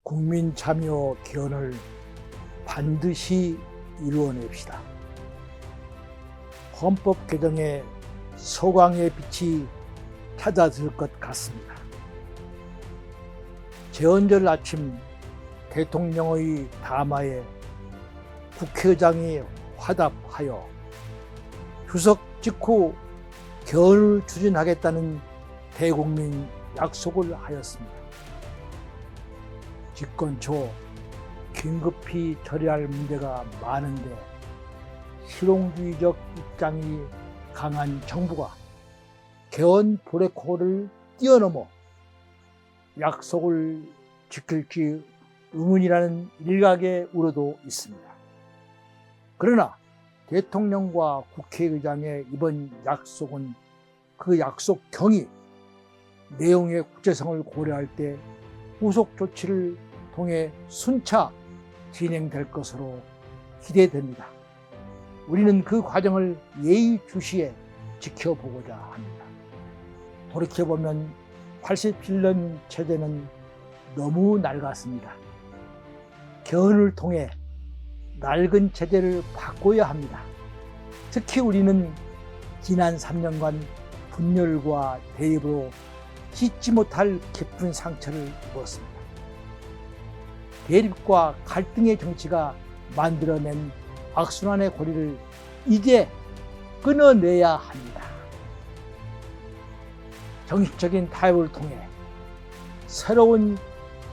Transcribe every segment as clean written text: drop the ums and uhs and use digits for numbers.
국민 참여 개헌을 반드시 이루어냅시다. 헌법 개정에 서광의 빛이 찾아들 것 같습니다. 제헌절 아침 대통령의 담화에 국회의장이 화답하여 추석 직후 개헌을 추진하겠다는 대국민 약속을 하였습니다. 집권 초 긴급히 처리할 문제가 많은데 실용주의적 입장이 강한 정부가 개헌 블랙홀을 뛰어넘어 약속을 지킬지 의문이라는 일각의 우려도 있습니다. 그러나 대통령과 국회의장의 이번 약속은 그 약속경이 내용의 구체성을 고려할 때 후속 조치를 통해 순차 진행될 것으로 기대됩니다. 우리는 그 과정을 예의주시해 지켜보고자 합니다. 돌이켜보면 87년 체제는 너무 낡았습니다. 개헌을 통해 낡은 체제를 바꿔야 합니다. 특히 우리는 지난 3년간 분열과 대립으로 씻지 못할 깊은 상처를 입었습니다. 대립과 갈등의 정치가 만들어낸 악순환의 고리를 이제 끊어내야 합니다. 정치적인 타협을 통해 새로운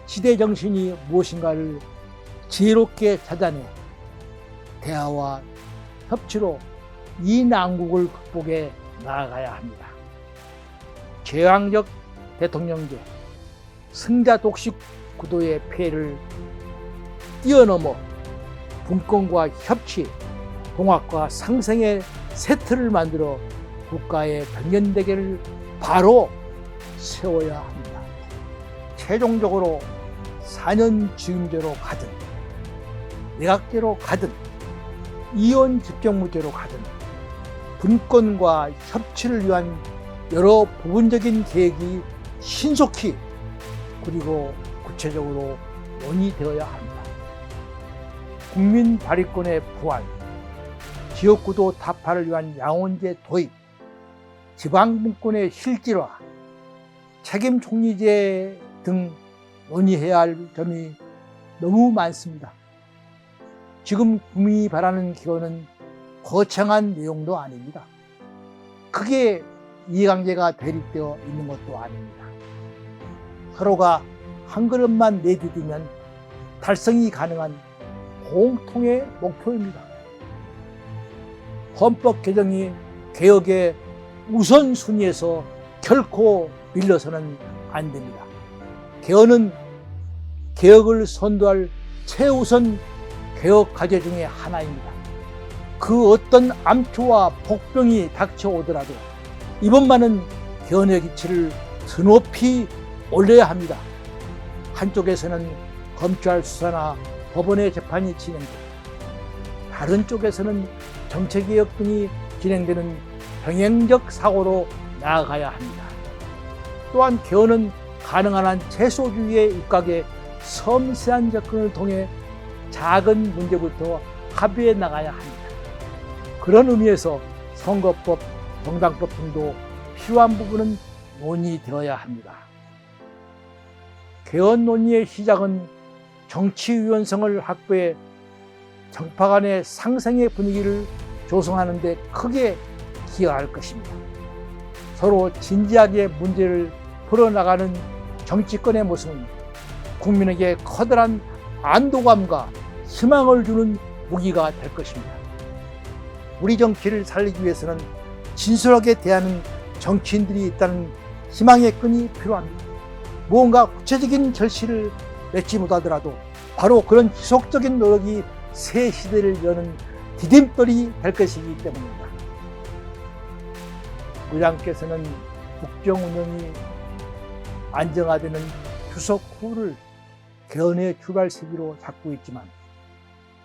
시대 정신이 무엇인가를 지혜롭게 찾아내 대화와 협치로 이 난국을 극복해 나아가야 합니다. 제왕적 대통령제, 승자 독식 구도의 폐해를 뛰어넘어 분권과 협치, 통합과 상생의 세트를 만들어 국가의 백년대계를 바로 세워야 합니다. 최종적으로 4년 주임제로 가든 내각제로 가든 이원 집정무제로 가든 분권과 협치를 위한 여러 부분적인 계획이 신속히 그리고 구체적으로 논의되어야 합니다. 국민 발의권의 부활, 지역구도 타파를 위한 양원제 도입, 지방분권의 실질화, 책임 총리제 등 논의해야 할 점이 너무 많습니다. 지금 국민이 바라는 개헌은 거창한 내용도 아닙니다. 크게 이해관계가 대립되어 있는 것도 아닙니다. 서로가 한 걸음만 내디디면 달성이 가능한 공통의 목표입니다. 헌법 개정이 개혁의 우선순위에서 결코 밀려서는 안 됩니다. 개헌은 개혁을 선도할 최우선 개혁 과제 중에 하나입니다. 그 어떤 암초와 복병이 닥쳐오더라도 이번만은 개헌의 기치를 드높이 올려야 합니다. 한쪽에서는 검찰 수사나 법원의 재판이 진행되고 다른 쪽에서는 정책개혁 등이 진행되는 병행적 사고로 나아가야 합니다. 또한 개헌은 가능한 한 채소주의에 입각해 섬세한 접근을 통해 작은 문제부터 합의해 나가야 합니다. 그런 의미에서 선거법, 정당법 등도 필요한 부분은 논의되어야 합니다. 개헌 논의의 시작은 정치 유연성을 확보해 정파 간의 상생의 분위기를 조성하는 데 크게 기여할 것입니다. 서로 진지하게 문제를 풀어나가는 정치권의 모습은 국민에게 커다란 안도감과 희망을 주는 무기가 될 것입니다. 우리 정치를 살리기 위해서는 진솔하게 대하는 정치인들이 있다는 희망의 끈이 필요합니다. 무언가 구체적인 결실을 맺지 못하더라도 바로 그런 지속적인 노력이 새 시대를 여는 디딤돌이 될 것이기 때문입니다. 의장께서는 국정 운영이 안정화되는 추석 후를 개헌의 출발 시기로 잡고 있지만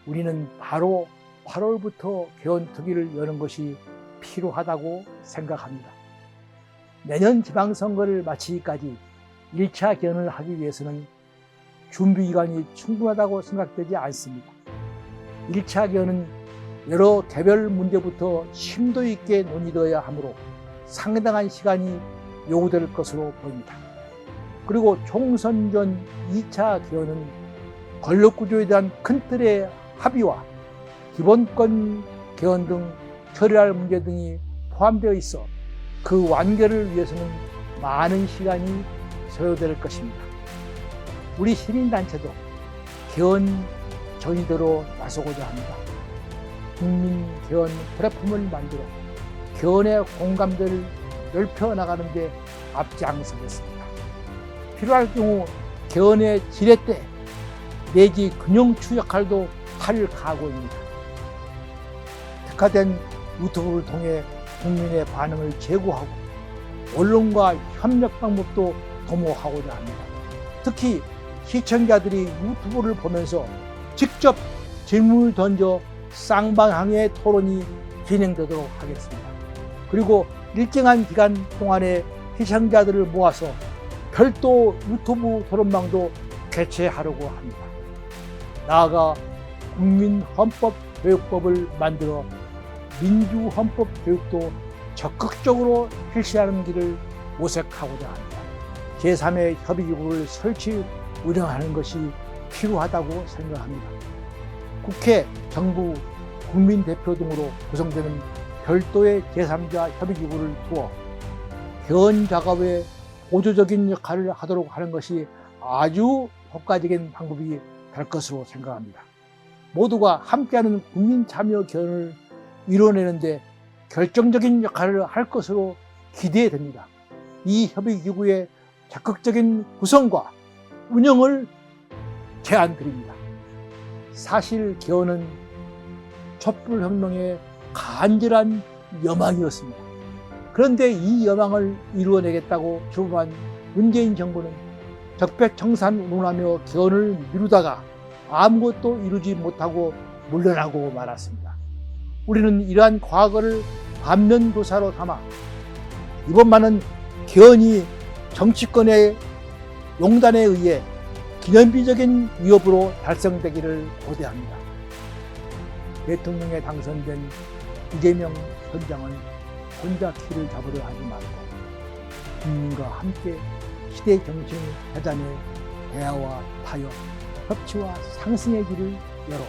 우리는 바로 8월부터 개헌 특위를 여는 것이 필요하다고 생각합니다. 내년 지방선거를 마치기까지 1차 개헌을 하기 위해서는 준비 기간이 충분하다고 생각되지 않습니다. 1차 개헌은 여러 개별 문제부터 심도 있게 논의되어야 하므로 상당한 시간이 요구될 것으로 보입니다. 그리고 총선 전 2차 개헌은 권력구조에 대한 큰 틀의 합의와 기본권 개헌 등 처리할 문제 등이 포함되어 있어 그 완결을 위해서는 많은 시간이 소요될 것입니다. 우리 시민단체도 개헌 전이대로 나서고자 합니다. 국민 개헌 플랫폼을 만들어 개헌의 공감대를 넓혀 나가는 데 앞장서겠습니다. 필요할 경우 개헌의 지렛대 내지 근용추 역할도 할 각오입니다. 특화된 유튜브를 통해 국민의 반응을 제고하고 언론과 협력 방법도 도모하고자 합니다. 특히 시청자들이 유튜브를 보면서 직접 질문을 던져 쌍방향의 토론이 진행되도록 하겠습니다. 그리고 일정한 기간 동안에 시청자들을 모아서 별도 유튜브 토론방도 개최하려고 합니다. 나아가 국민헌법교육법을 만들어 민주헌법교육도 적극적으로 실시하는 길을 모색하고자 합니다. 제3의 협의기구를 설치 운영하는 것이 필요하다고 생각합니다. 국회, 정부, 국민대표 등으로 구성되는 별도의 제3자 협의기구를 두어 개헌 작업에 보조적인 역할을 하도록 하는 것이 아주 효과적인 방법이 될 것으로 생각합니다. 모두가 함께하는 국민 참여 개헌을 이뤄내는데 결정적인 역할을 할 것으로 기대됩니다. 이 협의기구의 적극적인 구성과 운영을 제안드립니다. 사실 개헌은 촛불혁명의 간절한 여망이었습니다. 그런데 이 여망을 이루어내겠다고 주범한 문재인 정부는 적폐청산 운운하며 개헌을 미루다가 아무것도 이루지 못하고 물러나고 말았습니다. 우리는 이러한 과거를 반면교사로 삼아 이번만은 개헌이 정치권의 용단에 의해 기념비적인 위협으로 달성되기를 고대합니다. 대통령에 당선된 이재명 현장은 혼자 키를 잡으려 하지 말고 국민과 함께 시대 정신 회단의 대화와 타협, 협치와 상승의 길을 열어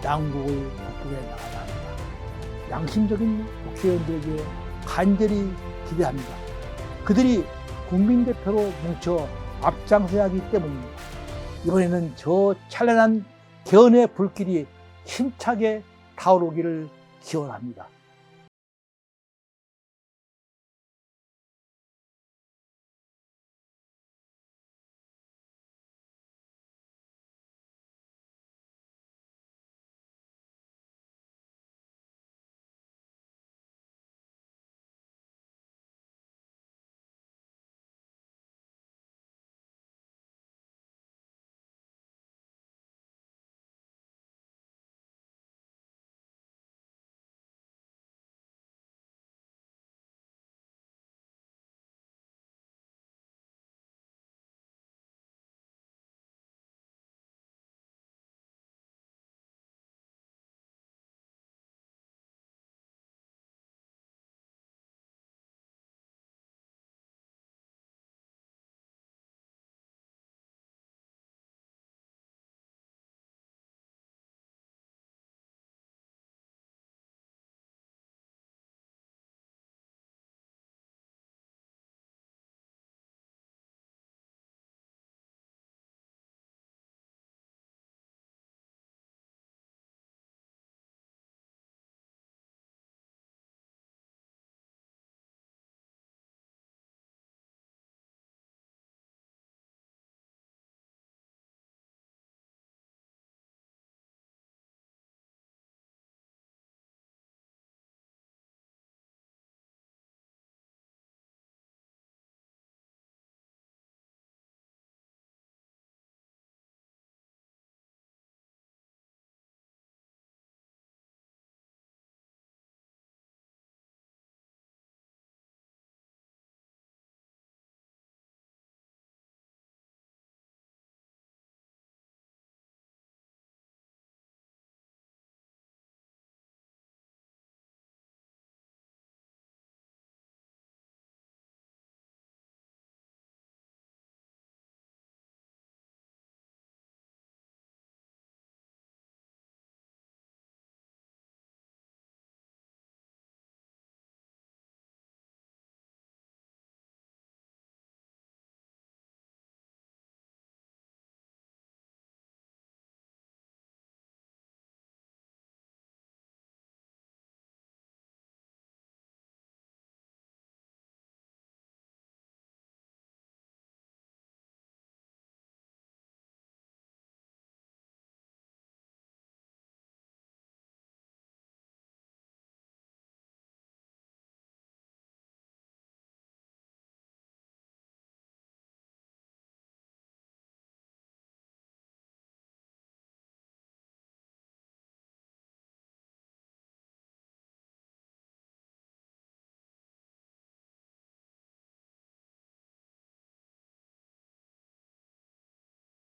양국을 북극에 나가야 합니다. 양심적인 국회의원들에게 간절히 기대합니다. 그들이 국민대표로 뭉쳐 앞장서야 하기 때문입니다. 이번에는 저 찬란한 개헌의 불길이 힘차게 타오르기를 기원합니다.